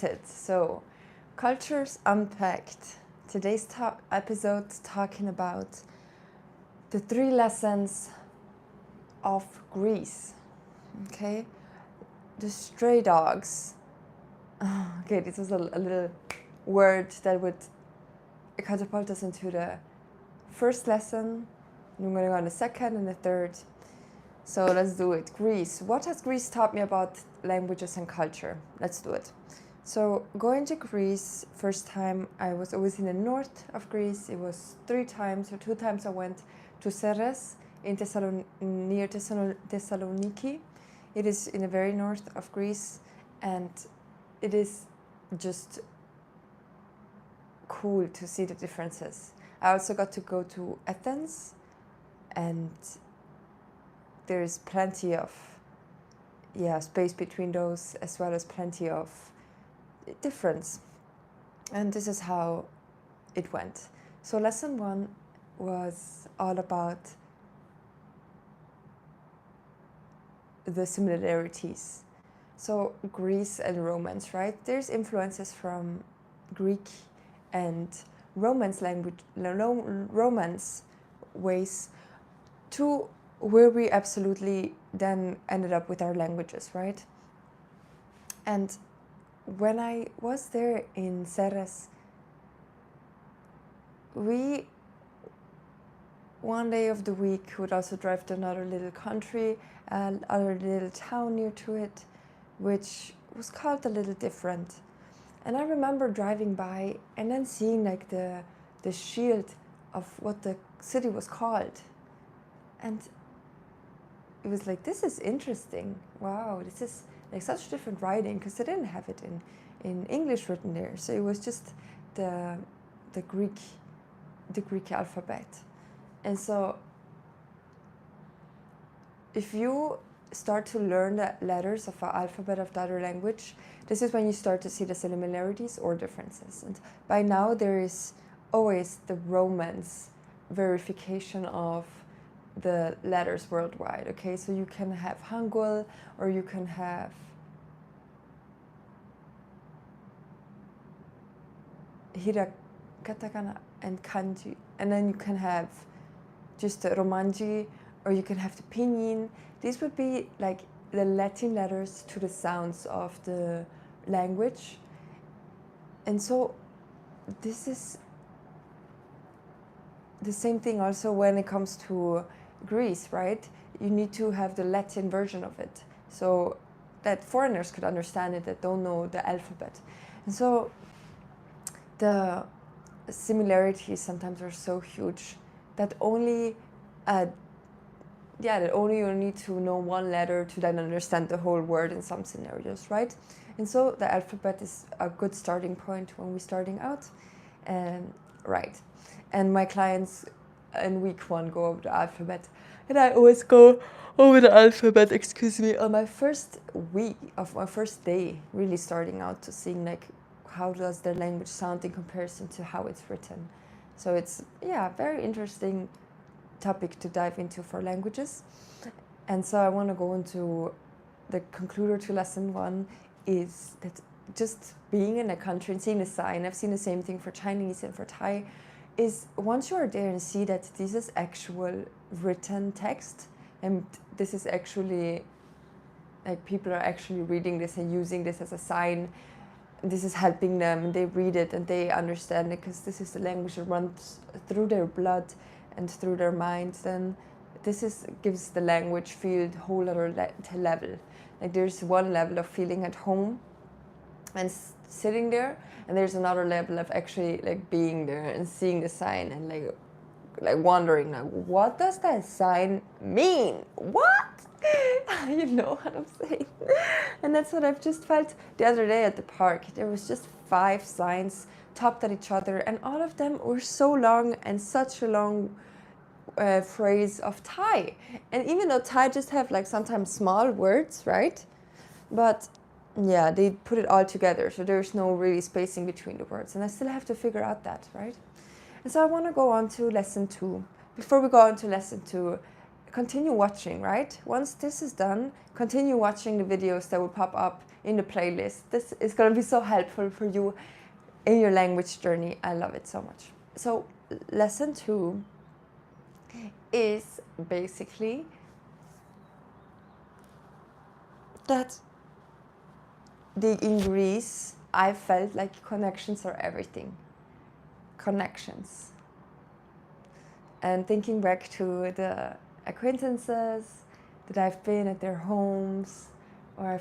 started. So, Cultures Unpacked. Today's episode is talking about the 3 lessons of Greece. Okay, the stray dogs. Okay, this was a little word that would catapult us into the first lesson. And we're going to go on the second and the third. So let's do it. Greece. What has Greece taught me about languages and culture? Let's do it. So going to Greece, first time I was always in the north of Greece. It was 3 times or 2 times I went to Serres in near Thessaloniki. It is in the very north of Greece, and it is just cool to see the differences. I also got to go to Athens, and there is plenty of space between those, as well as plenty of difference. And this is how it went. So lesson 1 was all about the similarities. So Greece and Romance, right? There's influences from Greek and Romance language, Romance ways to where we absolutely then ended up with our languages, right? And when I was there in Serres, we one day of the week would also drive to another little country, another little town near to it, which was called a little different. And I remember driving by and then seeing like the shield of what the city was called. And it was like, this is interesting. Wow, this is like such different writing, because they didn't have it in English written there. So it was just the Greek alphabet. And so if you start to learn the letters of an alphabet of the other language, this is when you start to see the similarities or differences. And by now there is always the Romance verification of the letters worldwide. Okay, so you can have Hangul, or you can have katakana and kanji, and then you can have just the romanji, or you can have the pinyin. These would be like the Latin letters to the sounds of the language. And so this is the same thing also when it comes to Greece, right? You need to have the Latin version of it, so that foreigners could understand it that don't know the alphabet. And so the similarities sometimes are so huge that only you need to know one letter to then understand the whole word in some scenarios, right? And so the alphabet is a good starting point when we're starting out, right? And my clients in week 1 go over the alphabet, and I always go over the alphabet, on my first week of my first day, really starting out to seeing like how does their language sound in comparison to how it's written. So it's very interesting topic to dive into for languages. And so I want to go into the concluder to lesson 1 is that just being in a country and seeing the sign, I've seen the same thing for Chinese and for Thai, is once you are there and see that this is actual written text, and this is actually like people are actually reading this and using this as a sign, this is helping them, and they read it and they understand it because this is the language that runs through their blood and through their minds, then this gives the language feel a whole other level. Like there's one level of feeling at home and sitting there, and there's another level of actually like being there and seeing the sign and like wondering like, what does that sign mean? What? You know what I'm saying? And that's what I've just felt the other day at the park. There was just 5 signs topped at each other, and all of them were so long and such a long phrase of Thai. And even though Thai just have like sometimes small words, right? But yeah, they put it all together, so there's no really spacing between the words, and I still have to figure out that, right? And so I want to go on to lesson 2. Before we go on to lesson 2, continue watching, right? Once this is done, continue watching the videos that will pop up in the playlist. This is going to be so helpful for you in your language journey. I love it so much. So lesson 2 is basically that in Greece, I felt like connections are everything. Connections. And thinking back to the acquaintances that I've been at their homes, or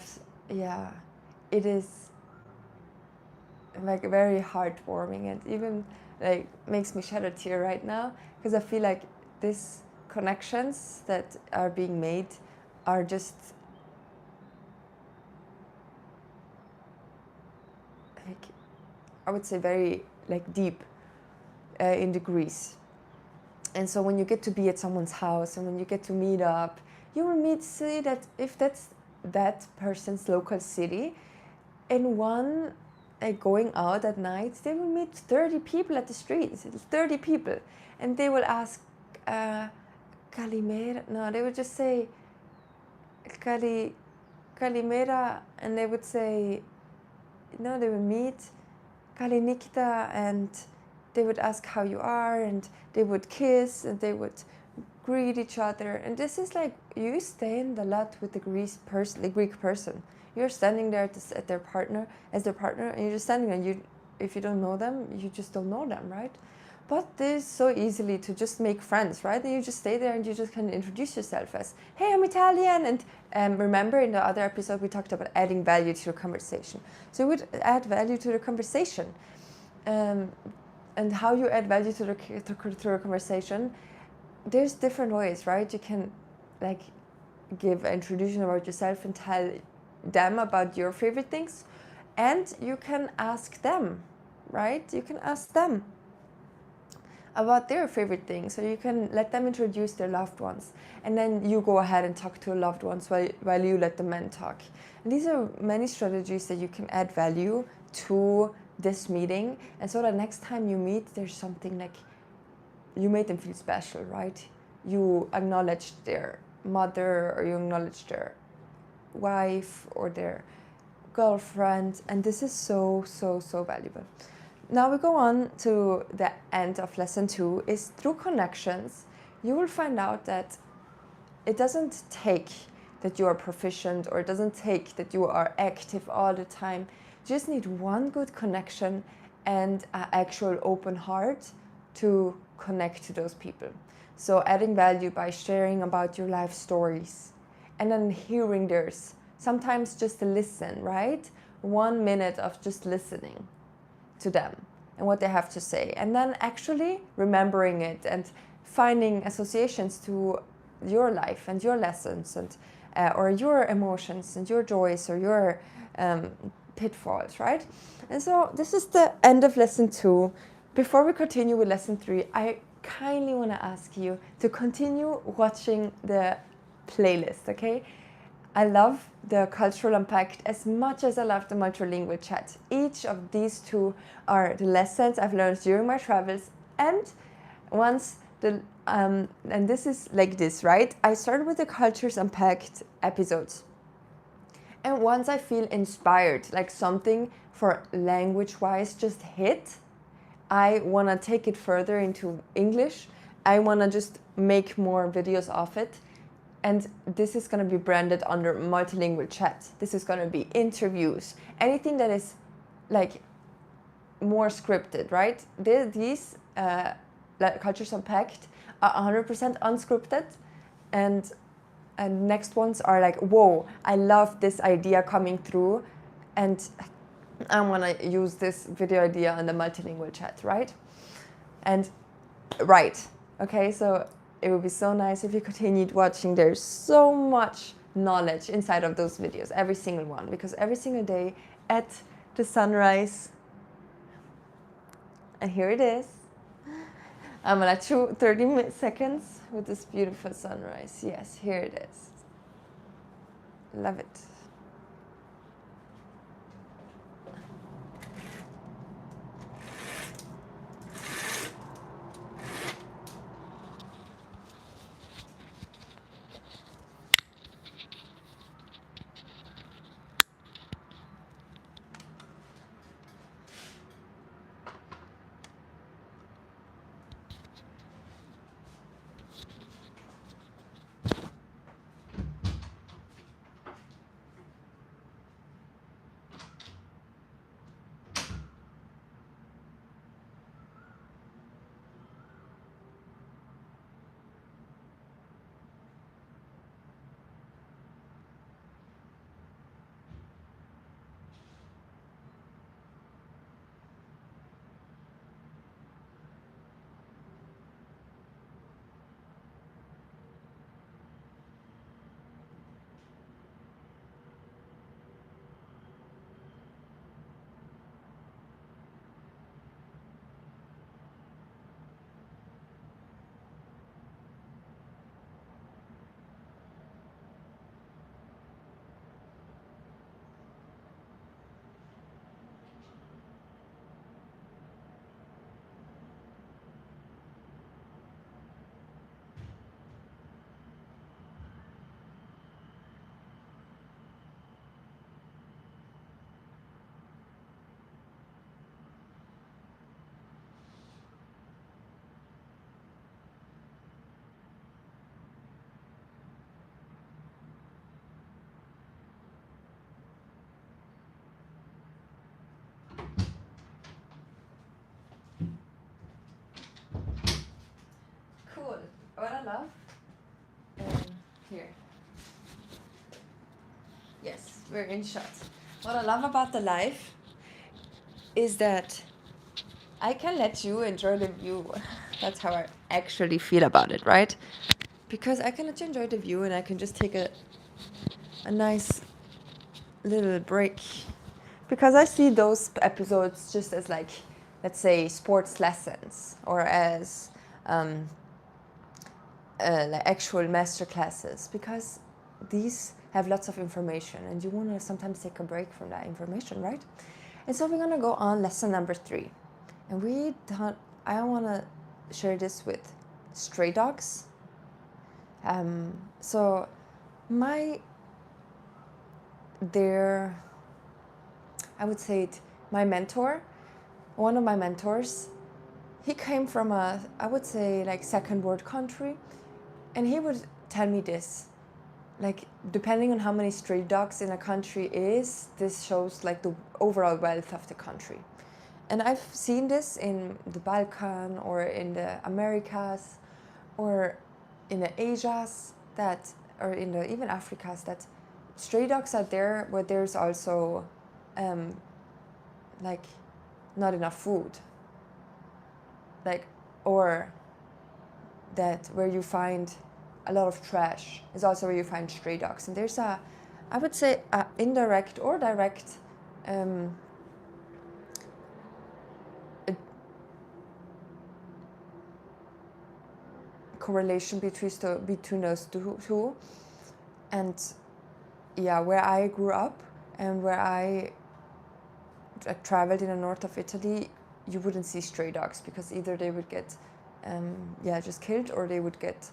it is like very heartwarming, and even like makes me shed a tear right now, because I feel like these connections that are being made are just like, I would say very like deep in degrees. And so when you get to be at someone's house and when you get to meet up, you will see that if that's that person's local city, in one going out at night, they will meet 30 people at the streets, 30 people. And they will ask, Kalimera, no, they would just say, Kalimera, and they would say, no, they would meet, Kalinikta, and they would ask how you are, and they would kiss, and they would greet each other. And this is like, you stand a lot with the Greek person. You're standing there as their partner, and you're just standing there. And if you don't know them, you just don't know them, right? But there's so easily to just make friends, right? And you just stay there and you just kind of introduce yourself as, hey, I'm Italian. And remember in the other episode, we talked about adding value to the conversation. So you would add value to the conversation. And how you add value to the conversation, there's different ways, right? You can like give an introduction about yourself and tell them about your favorite things. And you can ask them, right? You can ask them about their favorite things. So you can let them introduce their loved ones. And then you go ahead and talk to your loved ones while you let the men talk. And these are many strategies that you can add value to this meeting. And so that next time you meet, there's something like you made them feel special, right? You acknowledged their mother, or you acknowledged their wife or their girlfriend. And this is so, so, so valuable. Now we go on to the end of lesson 2 is through connections, you will find out that it doesn't take that you are proficient, or it doesn't take that you are active all the time. You just need one good connection and an actual open heart to connect to those people. So adding value by sharing about your life stories and then hearing theirs. Sometimes just to listen, right? 1 minute of just listening to them and what they have to say, and then actually remembering it and finding associations to your life and your lessons and or your emotions and your joys or your pitfalls, right? And so this is the end of lesson 2. Before we continue with lesson 3, I kindly want to ask you to continue watching the playlist, okay? I love the Cultural Unpacked as much as I love the Multilingual chat. Each of these 2 are the lessons I've learned during my travels, and once and this is like this, right? I started with the Cultures Unpacked episodes. And once I feel inspired, like something for language-wise just hit, I want to take it further into English. I want to just make more videos of it. And this is going to be branded under Multilingual chat. This is going to be interviews, anything that is like more scripted, right? These Cultures Unpacked are 100% unscripted, and next ones are like, whoa, I love this idea coming through, and I want to use this video idea on the Multilingual chat, right? And right, okay, so it would be so nice if you continued watching. There's so much knowledge inside of those videos, every single one, because every single day at the sunrise, and here it is, I'm gonna shoot 30 seconds with this beautiful sunrise. Yes, here it is. Love it. we're in shot. What I love about the life is that I can let you enjoy the view. That's how I actually feel about it, right? Because I can let you enjoy the view and I can just take a nice little break. Because I see those episodes just as like, let's say, sports lessons or as like actual master classes, because these have lots of information and you want to sometimes take a break from that information, right? And so we're going to go on lesson number 3. And I want to share this with stray dogs. So I would say my mentor, one of my mentors, he came from I would say like second world country, and he would tell me this, like depending on how many stray dogs in a country is, this shows like the overall wealth of the country. And I've seen this in the Balkan or in the Americas or in the Asias or in the even Africas, that stray dogs are there where there's also like not enough food, like, or that where you find a lot of trash is also where you find stray dogs. And there's I would say indirect or direct correlation between those two. And yeah, where I grew up and where I traveled in the north of Italy, you wouldn't see stray dogs, because either they would get just killed, or they would get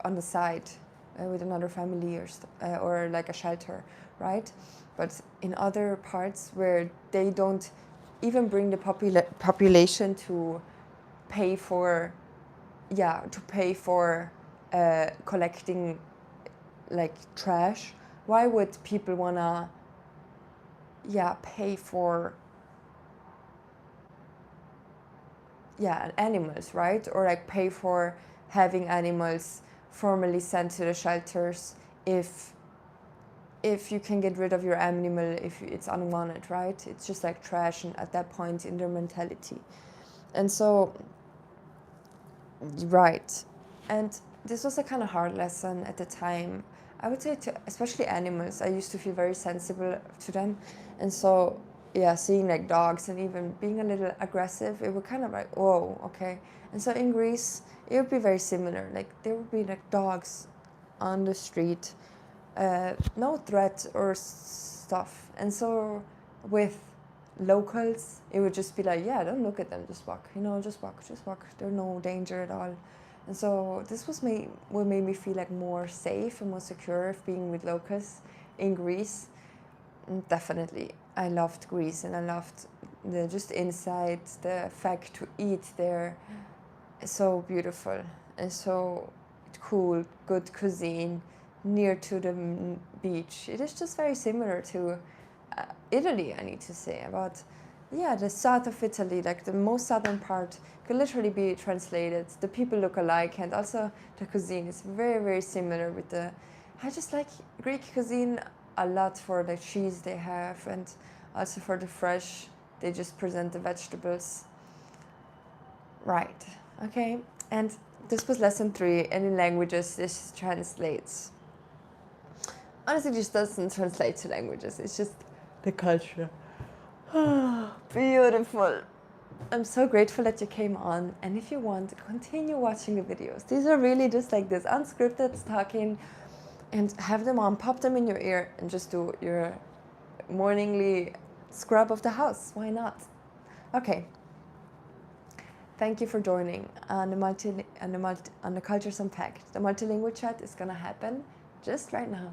on the side with another family or like a shelter, right? But in other parts where they don't even bring the population to pay for collecting like trash, why would people wanna pay for animals, right? Or like pay for having animals formally sent to the shelters if you can get rid of your animal if it's unwanted, right? It's just like trash, and at that point in their mentality. And so right, and this was a kind of hard lesson at the time, I would say, to especially animals. I used to feel very sensible to them, and so seeing like dogs and even being a little aggressive, it would kind of like, whoa, okay. And so in Greece, it would be very similar. Like there would be like dogs on the street, no threat or stuff. And so with locals, it would just be like, don't look at them, just walk, just walk. There's no danger at all. And so this was what made me feel like more safe and more secure of being with locals in Greece. And definitely, I loved Greece, and I loved the just inside, the fact to eat there. It's so beautiful and so cool, good cuisine, near to the beach. It is just very similar to Italy, I need to say, about the south of Italy, like the most southern part, could literally be translated. The people look alike, and also the cuisine is very, very similar with I just like Greek cuisine a lot for the cheese they have, and also for the fresh, they just present the vegetables. Right, okay, and this was lesson 3, and in languages this translates. Honestly, this doesn't translate to languages, it's just the culture. Beautiful. I'm so grateful that you came on, and if you want, continue watching the videos. These are really just like this unscripted talking, and have them on, pop them in your ear, and just do your morningly scrub of the house. Why not? Okay. Thank you for joining on the Cultures Unpacked. The multilingual chat is gonna happen just right now.